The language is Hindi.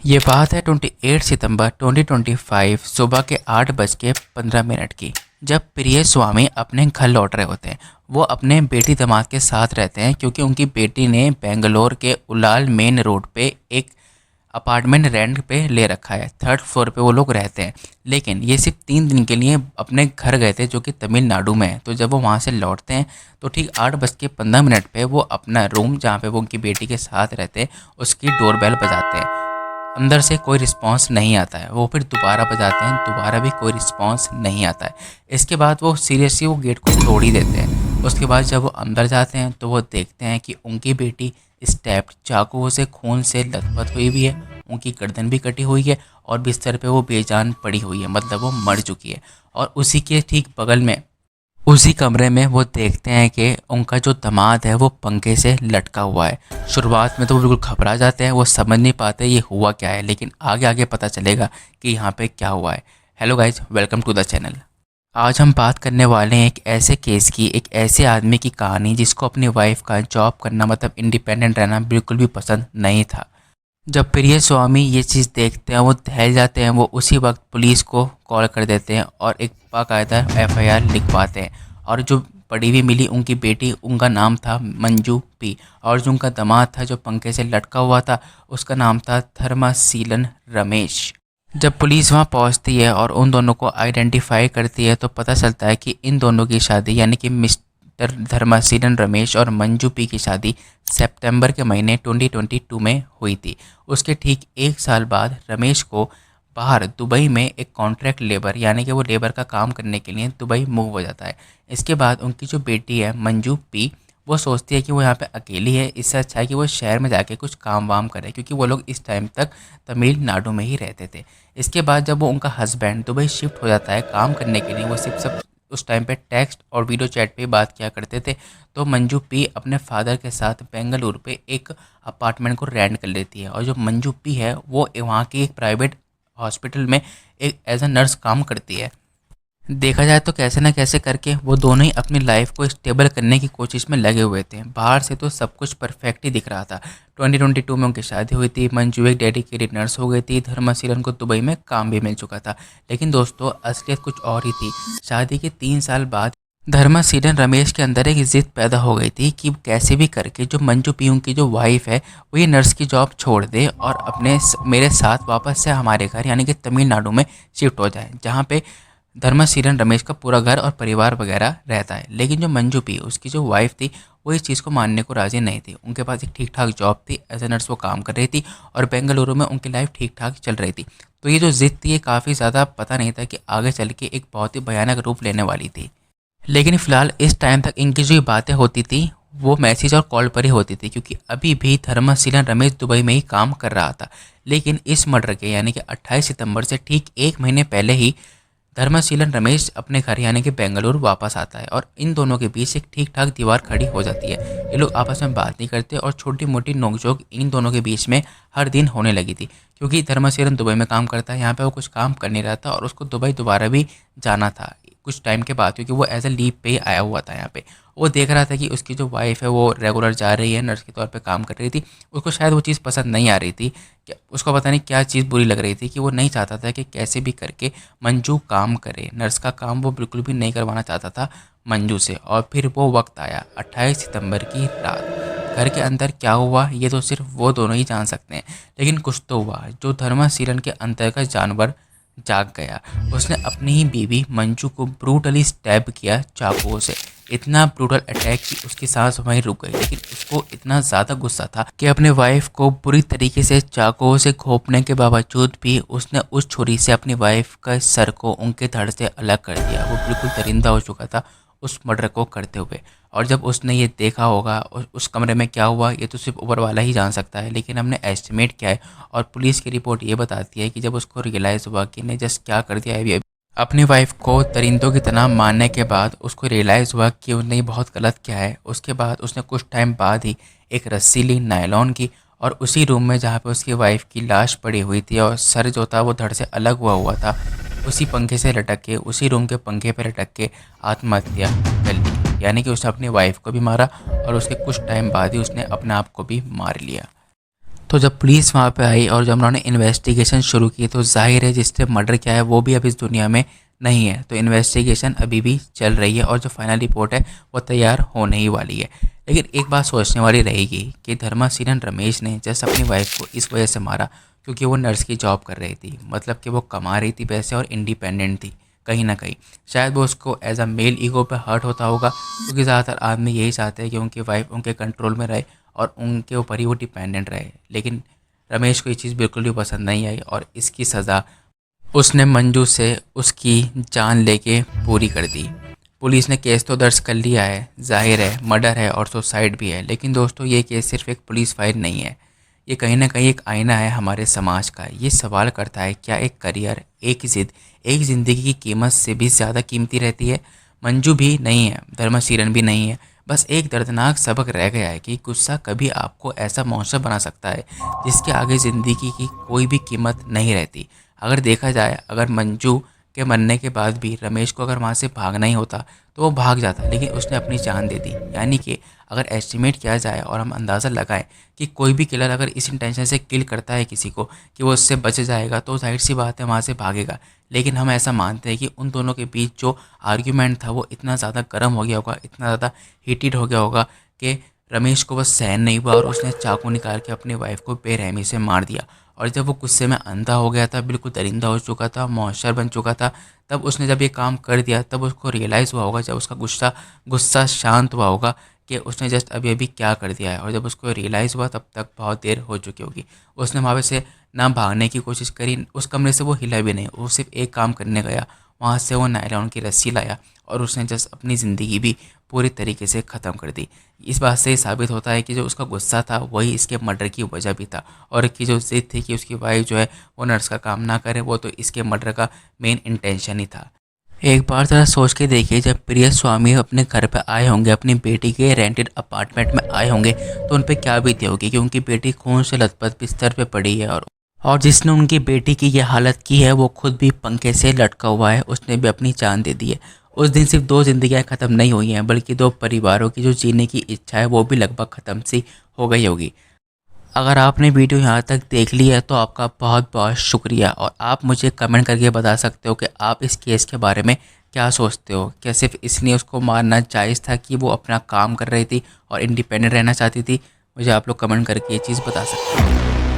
ये बात है 28 सितंबर 2025 सुबह के 8:15 की, जब प्रिय स्वामी अपने घर लौट रहे होते हैं। वो अपने बेटी दामाद के साथ रहते हैं क्योंकि उनकी बेटी ने बेंगलोर के उलाल मेन रोड पे एक अपार्टमेंट रेंट पे ले रखा है। थर्ड फ्लोर पे वो लोग रहते हैं, लेकिन ये सिर्फ 3 दिन के लिए अपने घर गए थे जो कि तमिलनाडु में है। तो जब वो वहाँ से लौटते हैं तो ठीक 8:15 पे वो अपना रूम जहाँ पे वो उनकी बेटी के साथ रहते हैं उसकी डोरबेल बजाते हैं। अंदर से कोई रिस्पांस नहीं आता है। वो फिर दोबारा बजाते हैं, दोबारा भी कोई रिस्पांस नहीं आता है। इसके बाद वो सीरियसली वो गेट को तोड़ ही देते हैं। उसके बाद जब वो अंदर जाते हैं तो वो देखते हैं कि उनकी बेटी स्टेप्ड चाकुओं से खून से लथपथ हुई हुई है, उनकी गर्दन भी कटी हुई है और बिस्तर पे वो बेजान पड़ी हुई है, मतलब वो मर चुकी है। और उसी के ठीक बगल में उसी कमरे में वो देखते हैं कि उनका जो दामाद है वो पंखे से लटका हुआ है। शुरुआत में तो वो बिल्कुल घबरा जाते हैं, वो समझ नहीं पाते ये हुआ क्या है, लेकिन आगे आगे पता चलेगा कि यहाँ पे क्या हुआ है। Hello guys, welcome to the channel. आज हम बात करने वाले हैं एक ऐसे केस की, एक ऐसे आदमी की कहानी जिसको अपनी वाइफ का जॉब करना मतलब इंडिपेंडेंट रहना बिल्कुल भी पसंद नहीं था। जब प्रिय स्वामी ये चीज़ देखते हैं वो दहल जाते हैं। वो उसी वक्त पुलिस को कॉल कर देते हैं और एक बाकायदा एफआईआर लिखवाते हैं। और जो पड़ी हुई मिली उनकी बेटी, उनका नाम था मंजू पी, और जो उनका दामाद था जो पंखे से लटका हुआ था उसका नाम था धर्मासीलन रमेश। जब पुलिस वहाँ पहुँचती है और उन दोनों को आइडेंटिफाई करती है तो पता चलता है कि इन दोनों की शादी यानी कि मिस्टर धर्मासीलन रमेश और मंजू पी की शादी सितंबर के महीने 2022 में हुई थी। उसके ठीक 1 साल बाद रमेश को बाहर दुबई में एक कॉन्ट्रैक्ट लेबर यानी कि वो लेबर का काम करने के लिए दुबई मूव हो जाता है। इसके बाद उनकी जो बेटी है मंजू पी, वो सोचती है कि वो यहाँ पे अकेली है, इससे अच्छा है कि वो शहर में जाके कुछ काम वाम करे, क्योंकि वो लोग इस टाइम तक तमिलनाडु में ही रहते थे। इसके बाद जब वो उनका हस्बैंड दुबई शिफ्ट हो जाता है काम करने के लिए, वो सिर्फ सब उस टाइम पे टेक्स्ट और वीडियो चैट पे बात किया करते थे। तो मंजू पी अपने फादर के साथ बेंगलुरु पे एक अपार्टमेंट को रेंट कर लेती है। और जो मंजू पी है वो वहाँ की एक प्राइवेट हॉस्पिटल में एक एज अ नर्स काम करती है। देखा जाए तो कैसे ना कैसे करके वो दोनों ही अपनी लाइफ को स्टेबल करने की कोशिश में लगे हुए थे। बाहर से तो सब कुछ परफेक्ट ही दिख रहा था। 2022 में उनकी शादी हुई थी, मंजू एक डेडिकेटेड नर्स हो गई थी, धर्मसीलन को दुबई में काम भी मिल चुका था। लेकिन दोस्तों असलियत कुछ और ही थी। शादी के 3 साल बाद धर्मसीलन रमेश के अंदर एक जिद पैदा हो गई थी कि कैसे भी करके जो मंजू पी की जो वाइफ है वो ये नर्स की जॉब छोड़ दे और मेरे साथ वापस से हमारे घर यानी कि तमिलनाडु में शिफ्ट हो जाए, जहाँ पे धर्मसीलन रमेश का पूरा घर और परिवार वगैरह रहता है। लेकिन जो मंजू पी उसकी जो वाइफ थी वो इस चीज़ को मानने को राज़ी नहीं थी। उनके पास एक ठीक ठाक जॉब थी, एज ए नर्स वो काम कर रही थी और बेंगलुरु में उनकी लाइफ ठीक ठाक चल रही थी। तो ये जो जिद थी ये काफ़ी ज़्यादा पता नहीं था कि आगे चल के एक बहुत ही भयानक रूप लेने वाली थी। लेकिन फ़िलहाल इस टाइम तक इनकी जो ये बातें होती थी वो मैसेज और कॉल पर ही होती थी, क्योंकि अभी भी धर्मसीलन रमेश दुबई में ही काम कर रहा था। लेकिन इस मर्डर के यानी कि 28 सितंबर से ठीक 1 महीने पहले ही धर्मशीलन रमेश अपने घर यानी कि बेंगलुरु वापस आता है और इन दोनों के बीच एक ठीक ठाक दीवार खड़ी हो जाती है। ये लोग आपस में बात नहीं करते और छोटी मोटी नोकझोंक इन दोनों के बीच में हर दिन होने लगी थी, क्योंकि धर्मशीलन दुबई में काम करता है, यहाँ पे वो कुछ काम कर नहीं रहा था और उसको दुबई दोबारा भी जाना था कुछ टाइम के बाद, क्योंकि वो एज अ लीव पे आया हुआ था यहाँ पे। वो देख रहा था कि उसकी जो वाइफ है वो रेगुलर जा रही है, नर्स के तौर पे काम कर रही थी। उसको शायद वो चीज़ पसंद नहीं आ रही थी, कि उसको पता नहीं क्या चीज़ बुरी लग रही थी कि वो नहीं चाहता था कि कैसे भी करके मंजू काम करे। नर्स का काम वो बिल्कुल भी नहीं करवाना चाहता था मंजू से। और फिर वो वक्त आया 28 सितंबर की रात। घर के अंदर क्या हुआ ये तो सिर्फ वो दोनों ही जान सकते हैं, लेकिन कुछ तो हुआ। जो धर्मासीलन के अंतर्गत जानवर जाग गया। उसने अपनी ही बीवी मंजू को ब्रूटली स्टैब किया चाकुओं से। इतना ब्रूटल अटैक कि उसकी सांस वहीं रुक गई। लेकिन उसको इतना ज़्यादा गुस्सा था कि अपने वाइफ को बुरी तरीके से चाकुओं से घोंपने के बावजूद भी उसने उस छुरी से अपनी वाइफ का सर को उनके धड़ से अलग कर दिया। वो बिल्कुल दरिंदा हो चुका था उस मर्डर को करते हुए। और जब उसने ये देखा होगा उस कमरे में क्या हुआ ये तो सिर्फ ऊपर वाला ही जान सकता है, लेकिन हमने एस्टिमेट किया है और पुलिस की रिपोर्ट ये बताती है कि जब उसको रियलाइज़ हुआ कि ने जस्ट क्या कर दिया है, अपनी वाइफ को दरिंदों की तरह मारने के बाद उसको रियलाइज़ हुआ कि उसने ये बहुत गलत किया है। उसके बाद उसने कुछ टाइम बाद ही एक रस्सी ली नायलॉन की और उसी रूम में जहाँ पे उसकी वाइफ की लाश पड़ी हुई थी और सर जो था वो धड़ से अलग हुआ हुआ था, उसी पंखे से लटक के, उसी रूम के पंखे पर लटक के आत्महत्या कर ली। यानी कि उसने अपनी वाइफ को भी मारा और उसके कुछ टाइम बाद ही उसने अपने आप को भी मार लिया। तो जब पुलिस वहाँ पे आई और जब उन्होंने इन्वेस्टिगेशन शुरू की तो जाहिर है जिसने मर्डर किया है वो भी अब इस दुनिया में नहीं है। तो इन्वेस्टिगेशन अभी भी चल रही है और जो फाइनल रिपोर्ट है वो तैयार होने ही वाली है। लेकिन एक बात सोचने वाली रहेगी कि धर्मासीरन रमेश ने जस्ट अपनी वाइफ को इस वजह से मारा क्योंकि वो नर्स की जॉब कर रही थी, मतलब कि वो कमा रही थी पैसे और इंडिपेंडेंट थी। कहीं ना कहीं शायद वो उसको एज अ मेल ईगो पे हर्ट होता होगा, क्योंकि ज़्यादातर आदमी यही चाहते हैं कि उनकी वाइफ उनके कंट्रोल में रहे और उनके ऊपर ही वो डिपेंडेंट रहे। लेकिन रमेश को ये चीज़ बिल्कुल भी पसंद नहीं आई और इसकी सज़ा उसने मंजू से उसकी जान लेके पूरी कर दी। पुलिस ने केस तो दर्ज कर लिया है, जाहिर है मर्डर है और सुसाइड भी है, लेकिन दोस्तों ये केस सिर्फ एक पुलिस फाइल नहीं है, ये कहीं ना कहीं एक आईना है हमारे समाज का। ये सवाल करता है क्या एक करियर, एक जिद, एक ज़िंदगी की कीमत से भी ज़्यादा कीमती रहती है। मंजू भी नहीं है, धर्मसीरन भी नहीं है, बस एक दर्दनाक सबक रह गया है कि गुस्सा कभी आपको ऐसा मॉन्स्टर बना सकता है जिसके आगे ज़िंदगी की कोई भी कीमत नहीं रहती। अगर देखा जाए, अगर मंजू के मरने के बाद भी रमेश को अगर वहाँ से भागना ही होता तो वो भाग जाता, लेकिन उसने अपनी जान दे दी। यानी कि अगर एस्टिमेट किया जाए और हम अंदाज़ा लगाएं कि कोई भी किलर अगर इस इंटेंशन से किल करता है किसी को कि वो उससे बच जाएगा तो जाहिर सी बात है वहाँ से भागेगा। लेकिन हम ऐसा मानते हैं कि उन दोनों के बीच जो आर्ग्यूमेंट था वो इतना ज़्यादा गर्म हो गया होगा, इतना ज़्यादा हीटेड हो गया होगा कि रमेश को बस सहन नहीं हुआ और उसने चाकू निकाल के अपनी वाइफ को बेरहमी से मार दिया। और जब वो गुस्से में अंधा हो गया था, बिल्कुल दरिंदा हो चुका था, मौशर बन चुका था, तब उसने जब ये काम कर दिया तब उसको रियलाइज़ हुआ होगा, जब उसका गुस्सा गुस्सा शांत हुआ होगा कि उसने जस्ट अभी अभी क्या कर दिया है। और जब उसको रियलाइज़ हुआ तब तक बहुत देर हो चुकी होगी। उसने वहाँ पे से ना भागने की कोशिश करी, उस कमरे से वो हिला भी नहीं, वो सिर्फ एक काम करने गया, वहाँ से वो नायलॉन की रस्सी लाया और उसने जस्ट अपनी ज़िंदगी भी पूरी तरीके से ख़त्म कर दी। इस बात से ये साबित होता है कि जो उसका गुस्सा था वही इसके मर्डर की वजह भी था, और की जो ज़िद थी कि उसकी वाइफ जो है वो नर्स का काम ना करे, वो तो इसके मर्डर का मेन इंटेंशन ही था। एक बार ज़रा सोच के देखिए, जब प्रिय स्वामी अपने घर पे आए होंगे, अपनी बेटी के रेंटेड अपार्टमेंट में आए होंगे, तो उन पे क्या बीती होगी कि उनकी बेटी खून से लथपथ बिस्तर पे पड़ी है और जिसने उनकी बेटी की ये हालत की है वो खुद भी पंखे से लटका हुआ है, उसने भी अपनी जान दे दी है। उस दिन सिर्फ दो जिंदगियां ख़त्म नहीं हुई हैं, बल्कि दो परिवारों की जो जीने की इच्छा है वो भी लगभग ख़त्म सी हो गई होगी। अगर आपने वीडियो यहाँ तक देख ली है तो आपका बहुत बहुत शुक्रिया, और आप मुझे कमेंट करके बता सकते हो कि आप इस केस के बारे में क्या सोचते हो। क्या सिर्फ इसलिए उसको मारना जायज़ था कि वो अपना काम कर रही थी और इंडिपेंडेंट रहना चाहती थी? मुझे आप लोग कमेंट करके ये चीज़ बता सकते हो।